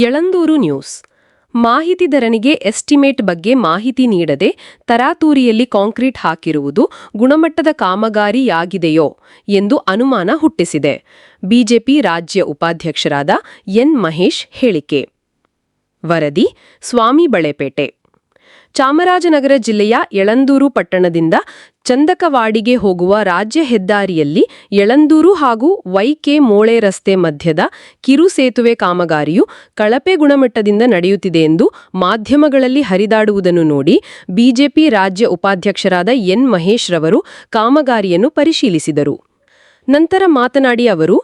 Yelandur news. ಮಾಹಿತಿದಾರನಿಗೆ estimate ಬಗ್ಗೆ ಮಾಹಿತಿ ನೀಡದೆ ತರಾತುರಿಯಲ್ಲಿ ಕಾಂಕ್ರೀಟ್ ಹಾಕಿರುವುದು ಗುಣಮಟ್ಟದ ಕಾಮಗಾರಿಯಾಗಿದೆಯೋ ಎಂದು ಅನುಮಾನ ಹುಟ್ಟಿಸಿದೆ. ಬಿಜೆಪಿ ರಾಜ್ಯ ಉಪಾಧ್ಯಕ್ಷರಾದ ಎನ್ ಮಹೇಶ್ ಹೇಳಿಕೆ. ವರದಿ ಸ್ವಾಮಿ ಬಳೆಪೇಟೆ. ಚಾಮರಾಜನಗರ ಜಿಲ್ಲೆಯ ಯಳಂದೂರು ಪಟ್ಟಣದಿಂದ ಚಂದಕವಾಡಿಗೆ ಹೋಗುವ ರಾಜ್ಯ ಹೆದ್ದಾರಿಯಲ್ಲಿ ಯಳಂದೂರು ಹಾಗೂ ವೈ.ಕೆ. ಮೋಳೆ ರಸ್ತೆ ಮಧ್ಯದ ಕಿರು ಸೇತುವೆ ಕಾಮಗಾರಿಯು ಕಳಪೆ ಗುಣಮಟ್ಟದಿಂದ ನಡೆಯುತ್ತಿದೆ ಎಂದು ಮಾಧ್ಯಮಗಳಲ್ಲಿ ಹರಿದಾಡುವುದನ್ನು ನೋಡಿ ಬಿಜೆಪಿ ರಾಜ್ಯ ಉಪಾಧ್ಯಕ್ಷರಾದ ಎನ್ ಮಹೇಶ್ ರವರು ಕಾಮಗಾರಿಯನ್ನು ಪರಿಶೀಲಿಸಿದರು. ನಂತರ ಮಾತನಾಡಿ ಅವರು,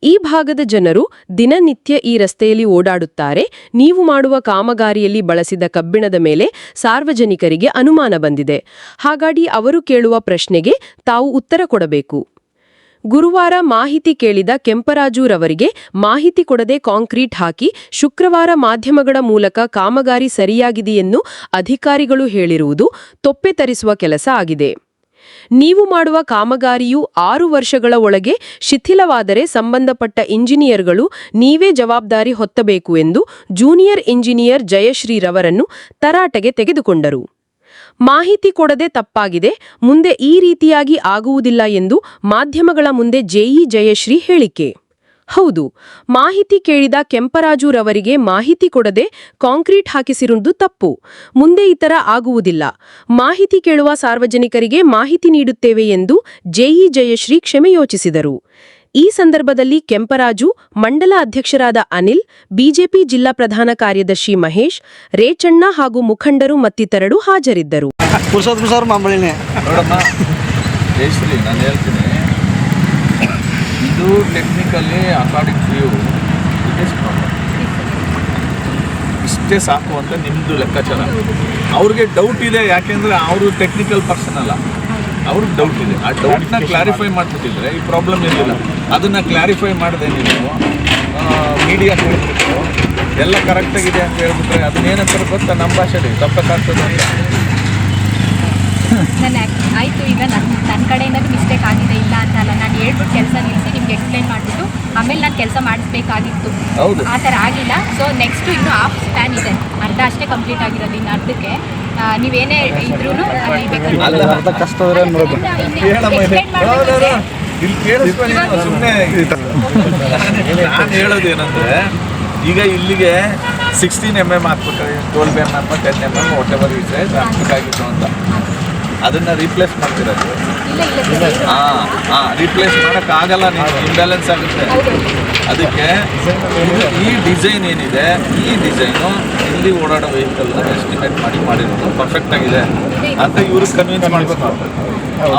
ಈ ಭಾಗದ ಜನರು ದಿನನಿತ್ಯ ಈ ರಸ್ತೆಯಲ್ಲಿ ಓಡಾಡುತ್ತಾರೆ. ನೀವು ಮಾಡುವ ಕಾಮಗಾರಿಯಲ್ಲಿ ಬಳಸಿದ ಕಬ್ಬಿಣದ ಮೇಲೆ ಸಾರ್ವಜನಿಕರಿಗೆ ಅನುಮಾನ ಬಂದಿದೆ. ಹಾಗಾಗಿ ಅವರು ಕೇಳುವ ಪ್ರಶ್ನೆಗೆ ತಾವು ಉತ್ತರ ಕೊಡಬೇಕು. ಗುರುವಾರ ಮಾಹಿತಿ ಕೇಳಿದ ಕೆಂಪರಾಜುರವರಿಗೆ ಮಾಹಿತಿ ಕೊಡದೆ ಕಾಂಕ್ರೀಟ್ ಹಾಕಿ ಶುಕ್ರವಾರ ಮಾಧ್ಯಮಗಳ ಮೂಲಕ ಕಾಮಗಾರಿ ಸರಿಯಾಗಿದೆಯೆಂದು ಅಧಿಕಾರಿಗಳು ಹೇಳಿರುವುದು ತೊಪ್ಪೆ ತರಿಸುವ ಕೆಲಸ ಆಗಿದೆ. ನೀವು ಮಾಡುವ ಕಾಮಗಾರಿಯು 6 ವರ್ಷಗಳ ಒಳಗೆ ಶಿಥಿಲವಾದರೆ ಸಂಬಂಧಪಟ್ಟ ಇಂಜಿನಿಯರ್ಗಳು ನೀವೇ ಜವಾಬ್ದಾರಿ ಹೊತ್ತಬೇಕು ಎಂದು ಜೂನಿಯರ್ ಇಂಜಿನಿಯರ್ ಜಯಶ್ರೀ ರವರನ್ನು ತರಾಟೆಗೆ ತೆಗೆದುಕೊಂಡರು. ಮಾಹಿತಿ ಕೊಡದೆ ತಪ್ಪಾಗಿದೆ, ಮುಂದೆ ಈ ರೀತಿಯಾಗಿ ಆಗುವುದಿಲ್ಲ ಎಂದು ಮಾಧ್ಯಮಗಳ ಮುಂದೆ ಜಯಶ್ರೀ ಹೇಳಿಕೆ. ಹೌದು, ಮಾಹಿತಿ ಕೇಳಿದ ಕೆಂಪರಾಜುರವರಿಗೆ ಮಾಹಿತಿ ಕೊಡದೆ ಕಾಂಕ್ರೀಟ್ ಹಾಕಿಸಿರುವುದು ತಪ್ಪು. ಮುಂದೆ ಈ ಥರ ಆಗುವುದಿಲ್ಲ. ಮಾಹಿತಿ ಕೇಳುವ ಸಾರ್ವಜನಿಕರಿಗೆ ಮಾಹಿತಿ ನೀಡುತ್ತೇವೆ ಎಂದು ಜಯಶ್ರೀ ಕ್ಷಮೆಯೋಚಿಸಿದರು. ಈ ಸಂದರ್ಭದಲ್ಲಿ ಕೆಂಪರಾಜು, ಮಂಡಲ ಅಧ್ಯಕ್ಷರಾದ ಅನಿಲ್, ಬಿಜೆಪಿ ಜಿಲ್ಲಾ ಪ್ರಧಾನ ಕಾರ್ಯದರ್ಶಿ ಮಹೇಶ್, ರೇಚಣ್ಣ ಹಾಗೂ ಮುಖಂಡರು ಮತ್ತಿತರರು ಹಾಜರಿದ್ದರು. ಇದು ಟೆಕ್ನಿಕಲಿ ಅಕಾರ್ಡಿಂಗ್ ಟು ಯು ಇಷ್ಟೇ ಸಾಕು ಅಂತ ನಿಮ್ಮದು ಲೆಕ್ಕಾಚಾರ. ಅವ್ರಿಗೆ ಡೌಟ್ ಇದೆ, ಯಾಕೆಂದರೆ ಅವರು ಟೆಕ್ನಿಕಲ್ ಪರ್ಸನ್ ಅಲ್ಲ, ಅವ್ರಿಗೆ ಡೌಟ್ ಇದೆ. ಆ ಡೌಟ್ನ ಕ್ಲಾರಿಫೈ ಮಾಡ್ಬಿಟ್ಟಿದ್ರೆ ಈ ಪ್ರಾಬ್ಲಮ್ ಇರಲಿಲ್ಲ. ಅದನ್ನು ಕ್ಲಾರಿಫೈ ಮಾಡಿದೆ ನೀವು ಮೀಡಿಯಾ ಹೇಳ್ಬಿಟ್ಟು ಎಲ್ಲ ಕರೆಕ್ಟಾಗಿದೆ ಅಂತ ಹೇಳ್ಬಿಟ್ರೆ ಅದನ್ನೇನಂತಾರೆ ಗೊತ್ತಾ, ನಮ್ಮ ಭಾಷೆಯಲ್ಲಿ ತಪ್ಪಕ್ಕಾಗ್ತದೆ ಅಂತ. ಆಯಿತು, ಈಗ ನನ್ನ ಕಡೆಯಿಂದ ಮಿಸ್ಟೇಕ್ ಆಗಿದೆ, ಇಲ್ಲ ಅಂತಲ್ಲ. ನಾನು ಹೇಳ್ಬಿಟ್ಟು ಕೆಲಸ ನಿಲ್ಲಿಸಿ ನಿಮ್ಗೆ ಎಕ್ಸ್ಪ್ಲೈನ್ ಮಾಡಿಬಿಟ್ಟು ಆಮೇಲೆ ನಾನು ಕೆಲಸ ಮಾಡಿಸ್ಬೇಕಾಗಿತ್ತು. ಆ ಥರ ಆಗಿಲ್ಲ. ಸೊ ನೆಕ್ಸ್ಟು ಇನ್ನೂ ಹಾಫ್ ಸ್ಪ್ಯಾನ್ ಇದೆ, ಅರ್ಧ ಅಷ್ಟೇ ಕಂಪ್ಲೀಟ್ ಆಗಿರೋದು. ಇನ್ನು ಅರ್ಧಕ್ಕೆ ನೀವೇನೇ ಇದ್ರೂ ನಾನು ಹೇಳೋದೇನಂದರೆ, ಈಗ ಇಲ್ಲಿಗೆ 16 mm ಹಾಕ್ಬೇಕಾಗಿ 12 mm ಅಥವಾ 10 mm ವಾಟ್ ಎವರ್ ಇದೆ ಹಾಕ್ಬೇಕಾಗಿತ್ತು ಅಂತ ಅದನ್ನು ರೀಪ್ಲೇಸ್ ಮಾಡ್ತಿರೋದು. ರೀಪ್ಲೇಸ್ ಮಾಡೋಕ್ಕಾಗಲ್ಲ, ನೀವು ಇಂಬ್ಯಾಲೆನ್ಸ್ ಆಗುತ್ತೆ. ಅದಕ್ಕೆ ಈ ಡಿಸೈನ್ ಏನಿದೆ, ಈ ಡಿಸೈನು ಇಲ್ಲಿ ಓಡಾಡೋ ವೆಹಿಕಲ್ನ ಎಸ್ಟಿಮೇಟ್ ಮಾಡಿರೋದು ಪರ್ಫೆಕ್ಟ್ ಆಗಿದೆ ಅಂತ ಇವ್ರಿಗೆ ಕನ್ವಿನ್ಸ್ ಮಾಡಬೇಕು.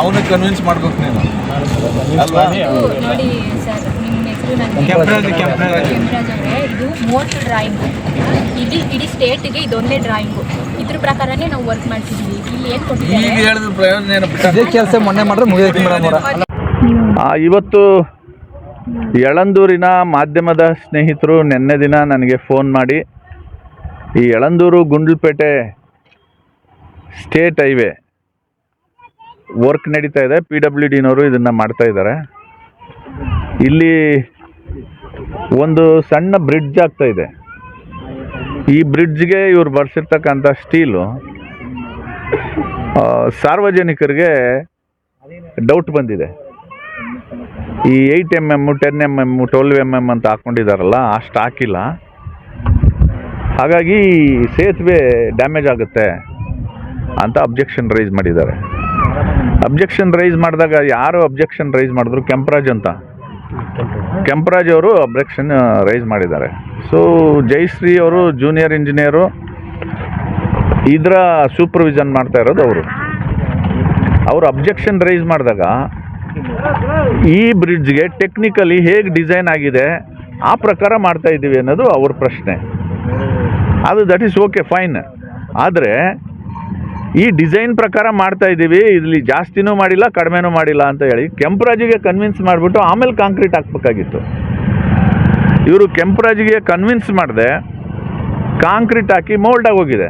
ಅವನಿಗೆ ಕನ್ವಿನ್ಸ್ ಮಾಡ್ಬೇಕು ನೀನು ಅಲ್ವಾ? ನೋಡಿ ಸರ್, ಇದು ಮೋಸ್ಟ್ ಡ್ರಾಯಿಂಗು, ಇಡೀ ಸ್ಟೇಟ್ಗೆ ಇದೊಂದೇ ಡ್ರಾಯಿಂಗು. ಇದ್ರ ಪ್ರಕಾರನೇ ನಾವು ವರ್ಕ್ ಮಾಡ್ತಿದ್ದೀವಿ. ಇಲ್ಲಿ ಏನು ಕೊಟ್ಟಿದ್ದೀವಿ ಈಗ ಹೇಳಿದ ಪ್ರಯೋಜನ ಏನಪ್ಪ? ಇದೇ ಕೆಲಸ ಮೊನ್ನೆ ಮಾಡಿದ್ರೆ ಮುಗಿದೈತಿ ಮೇಡಮ್ ಅವರ. ಇವತ್ತು ಯಳಂದೂರಿನ ಮಾಧ್ಯಮದ ಸ್ನೇಹಿತರು ನಿನ್ನೆ ದಿನ ನನಗೆ ಫೋನ್ ಮಾಡಿ, ಈ Yelandur Gundlupet state highway work ನಡೀತಾ ಇದೆ, PWDನವರು ಇದನ್ನು ಮಾಡ್ತಾ ಇದ್ದಾರೆ. ಇಲ್ಲಿ ಒಂದು ಸಣ್ಣ ಬ್ರಿಡ್ಜ್ ಆಗ್ತಾ ಇದೆ. ಈ ಬ್ರಿಡ್ಜ್ಗೆ ಇವ್ರು ಬರ್ಸಿರ್ತಕ್ಕಂಥ ಸ್ಟೀಲು ಸಾರ್ವಜನಿಕರಿಗೆ ಡೌಟ್ ಬಂದಿದೆ. ಈ 8 mm 10 mm 12 mm ಅಂತ ಹಾಕ್ಕೊಂಡಿದ್ದಾರಲ್ಲ, ಅಷ್ಟು ಹಾಕಿಲ್ಲ. ಹಾಗಾಗಿ ಸೇತುವೆ ಡ್ಯಾಮೇಜ್ ಆಗುತ್ತೆ ಅಂತ ಅಬ್ಜೆಕ್ಷನ್ ರೈಸ್ ಮಾಡಿದ್ದಾರೆ. ಅಬ್ಜೆಕ್ಷನ್ ರೈಸ್ ಮಾಡಿದಾಗ ಯಾರು ಅಬ್ಜೆಕ್ಷನ್ ರೈಸ್ ಮಾಡಿದ್ರು? ಕೆಂಪರಾಜ್ ಅವರು ಅಬ್ಜೆಕ್ಷನ್ ರೈಸ್ ಮಾಡಿದ್ದಾರೆ. ಸೊ ಜಯಶ್ರೀ ಅವರು ಜೂನಿಯರ್ ಇಂಜಿನಿಯರು, ಇದರ ಸೂಪರ್ವಿಷನ್ ಮಾಡ್ತಾ ಇರೋದು ಅವರು ಅಬ್ಜೆಕ್ಷನ್ ರೈಸ್ ಮಾಡಿದಾಗ ಈ ಬ್ರಿಡ್ಜ್ಗೆ ಟೆಕ್ನಿಕಲಿ ಹೇಗೆ ಡಿಸೈನ್ ಆಗಿದೆ ಆ ಪ್ರಕಾರ ಮಾಡ್ತಾ ಇದ್ದೀವಿ ಅನ್ನೋದು ಅವ್ರ ಪ್ರಶ್ನೆ. ಅದು ದಟ್ ಈಸ್ ಓಕೆ, ಫೈನ್. ಆದರೆ ಈ ಡಿಸೈನ್ ಪ್ರಕಾರ ಮಾಡ್ತಾ ಇದ್ದೀವಿ, ಇಲ್ಲಿ ಜಾಸ್ತಿನೂ ಮಾಡಿಲ್ಲ ಕಡಿಮೆನೂ ಮಾಡಿಲ್ಲ ಅಂತ ಹೇಳಿ ಕೆಂಪರಾಜಿಗೆ ಕನ್ವಿನ್ಸ್ ಮಾಡಿಬಿಟ್ಟು ಆಮೇಲೆ ಕಾಂಕ್ರೀಟ್ ಹಾಕ್ಬೇಕಾಗಿತ್ತು. ಇವರು ಕೆಂಪರಾಜಿಗೆ ಕನ್ವಿನ್ಸ್ ಮಾಡಿದೆ ಕಾಂಕ್ರೀಟ್ ಹಾಕಿ ಮೋಲ್ಡಾಗಿ ಹೋಗಿದೆ.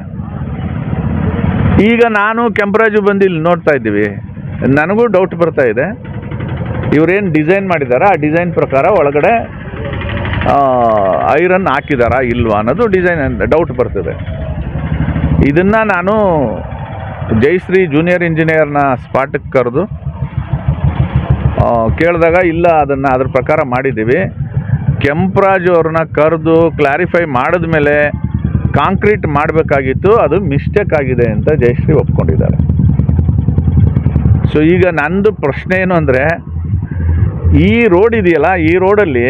ಈಗ ನಾನು ಕೆಂಪರಾಜು ಬಂದು ಇಲ್ಲಿ ನೋಡ್ತಾ ಇದ್ದೀವಿ, ನನಗೂ ಡೌಟ್ ಬರ್ತಾ ಇದೆ. ಇವರೇನು ಡಿಸೈನ್ ಮಾಡಿದ್ದಾರೆ ಆ ಡಿಸೈನ್ ಪ್ರಕಾರ ಒಳಗಡೆ ಐರನ್ ಹಾಕಿದಾರಾ ಇಲ್ವಾ ಅನ್ನೋದು ಡಿಸೈನ್ ಡೌಟ್ ಬರ್ತದೆ. ಇದನ್ನು ನಾನು ಜಯಶ್ರೀ ಜೂನಿಯರ್ ಇಂಜಿನಿಯರ್ನ ಸ್ಪಾಟಿಗೆ ಕರೆದು ಕೇಳಿದಾಗ ಇಲ್ಲ ಅದನ್ನು ಅದ್ರ ಪ್ರಕಾರ ಮಾಡಿದ್ದೀವಿ, ಕೆಂಪರಾಜು ಅವ್ರನ್ನ ಕರೆದು ಕ್ಲಾರಿಫೈ ಮಾಡಿದ್ಮೇಲೆ ಕಾಂಕ್ರೀಟ್ ಮಾಡಬೇಕಾಗಿತ್ತು, ಅದು ಮಿಸ್ಟೇಕ್ ಆಗಿದೆ ಅಂತ ಜಯಶ್ರೀ ಒಪ್ಕೊಂಡಿದ್ದಾರೆ. ಸೊ ಈಗ ನಂದು ಪ್ರಶ್ನೆ ಏನು ಅಂದರೆ, ಈ ರೋಡ್ ಇದೆಯಲ್ಲ, ಈ ರೋಡಲ್ಲಿ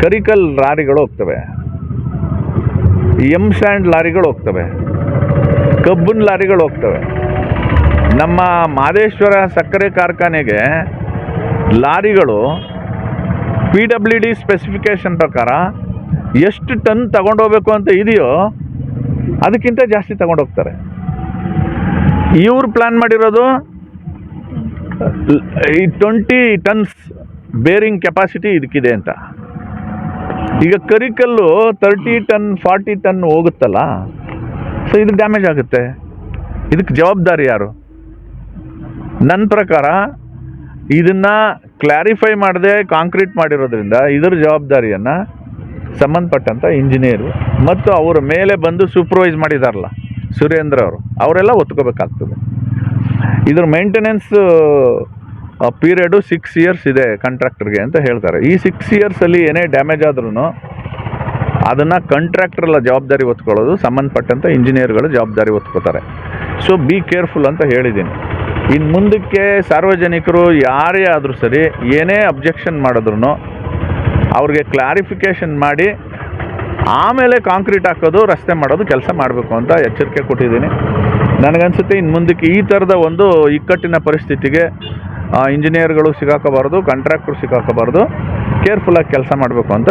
ಕರಿಕಲ್ ಲಾರಿಗಳು ಹೋಗ್ತವೆ, ಎಮ್ ಸ್ಯಾಂಡ್ ಲಾರಿಗಳು ಹೋಗ್ತವೆ, ಕಬ್ಬಿನ ಲಾರಿಗಳು ಹೋಗ್ತವೆ. ನಮ್ಮ ಮಾದೇಶ್ವರ ಸಕ್ಕರೆ ಕಾರ್ಖಾನೆಗೆ ಲಾರಿಗಳು PWD ಸ್ಪೆಸಿಫಿಕೇಷನ್ ಪ್ರಕಾರ ಎಷ್ಟು ಟನ್ ತಗೊಂಡೋಗ್ಬೇಕು ಅಂತ ಇದೆಯೋ ಅದಕ್ಕಿಂತ ಜಾಸ್ತಿ ತಗೊಂಡೋಗ್ತಾರೆ. ಇವ್ರು ಪ್ಲ್ಯಾನ್ ಮಾಡಿರೋದು 20 ಟನ್ಸ್ ಬೇರಿಂಗ್ ಕೆಪಾಸಿಟಿ ಇದಕ್ಕಿದೆ ಅಂತ. ಈಗ ಕರಿಕಲ್ಲು 30 ಟನ್ 40 ಟನ್ ಹೋಗುತ್ತಲ್ಲ, ಸೊ ಇದು ಡ್ಯಾಮೇಜ್ ಆಗುತ್ತೆ. ಇದಕ್ಕೆ ಜವಾಬ್ದಾರಿ ಯಾರು? ನನ್ನ ಪ್ರಕಾರ ಇದನ್ನು ಕ್ಲಾರಿಫೈ ಮಾಡದೆ ಕಾಂಕ್ರೀಟ್ ಮಾಡಿರೋದ್ರಿಂದ ಇದರ ಜವಾಬ್ದಾರಿಯನ್ನು ಸಂಬಂಧಪಟ್ಟಂಥ ಇಂಜಿನಿಯರು ಮತ್ತು ಅವರ ಮೇಲೆ ಬಂದು ಸೂಪರ್ವೈಸ್ ಮಾಡಿದಾರಲ್ಲ ಸುರೇಂದ್ರ ಅವರೆಲ್ಲ ಒತ್ಕೋಬೇಕಾಗ್ತದೆ. ಇದ್ರ ಮೇಂಟೆನೆನ್ಸ್ ಪೀರಿಯಡು 6 ಇಯರ್ಸ್ ಇದೆ ಕಾಂಟ್ರಾಕ್ಟರ್ಗೆ ಅಂತ ಹೇಳ್ತಾರೆ. ಈ 6 ಇಯರ್ಸಲ್ಲಿ ಏನೇ ಡ್ಯಾಮೇಜ್ ಆದ್ರೂ ಅದನ್ನು ಕಾಂಟ್ರಾಕ್ಟರ್ಲ್ಲ ಜವಾಬ್ದಾರಿ ಹೊತ್ಕೊಳ್ಳೋದು, ಸಂಬಂಧಪಟ್ಟಂಥ ಇಂಜಿನಿಯರ್ಗಳು ಜವಾಬ್ದಾರಿ ಹೊತ್ಕೋತಾರೆ. ಸೊ ಬಿ ಕೇರ್ಫುಲ್ ಅಂತ ಹೇಳಿದ್ದೀನಿ. ಇನ್ನು ಮುಂದಕ್ಕೆ ಸಾರ್ವಜನಿಕರು ಯಾರೇ ಆದರೂ ಸರಿ ಏನೇ ಅಬ್ಜೆಕ್ಷನ್ ಮಾಡಿದ್ರು ಅವ್ರಿಗೆ ಕ್ಲಾರಿಫಿಕೇಷನ್ ಮಾಡಿ ಆಮೇಲೆ ಕಾಂಕ್ರೀಟ್ ಹಾಕೋದು, ರಸ್ತೆ ಮಾಡೋದು ಕೆಲಸ ಮಾಡಬೇಕು ಅಂತ ಎಚ್ಚರಿಕೆ ಕೊಟ್ಟಿದ್ದೀನಿ. ನನಗನ್ಸುತ್ತೆ ಇನ್ನು ಮುಂದಕ್ಕೆ ಈ ಥರದ ಒಂದು ಇಕ್ಕಟ್ಟಿನ ಪರಿಸ್ಥಿತಿಗೆ ಇಂಜಿನಿಯರ್ಗಳು ಸಿಗಾಕೋಬಾರ್ದು, ಕಾಂಟ್ರಾಕ್ಟ್ರು ಸಿಗಾಕೋಬಾರ್ದು, ಕೇರ್ಫುಲ್ಲಾಗಿ ಕೆಲಸ ಮಾಡಬೇಕು ಅಂತ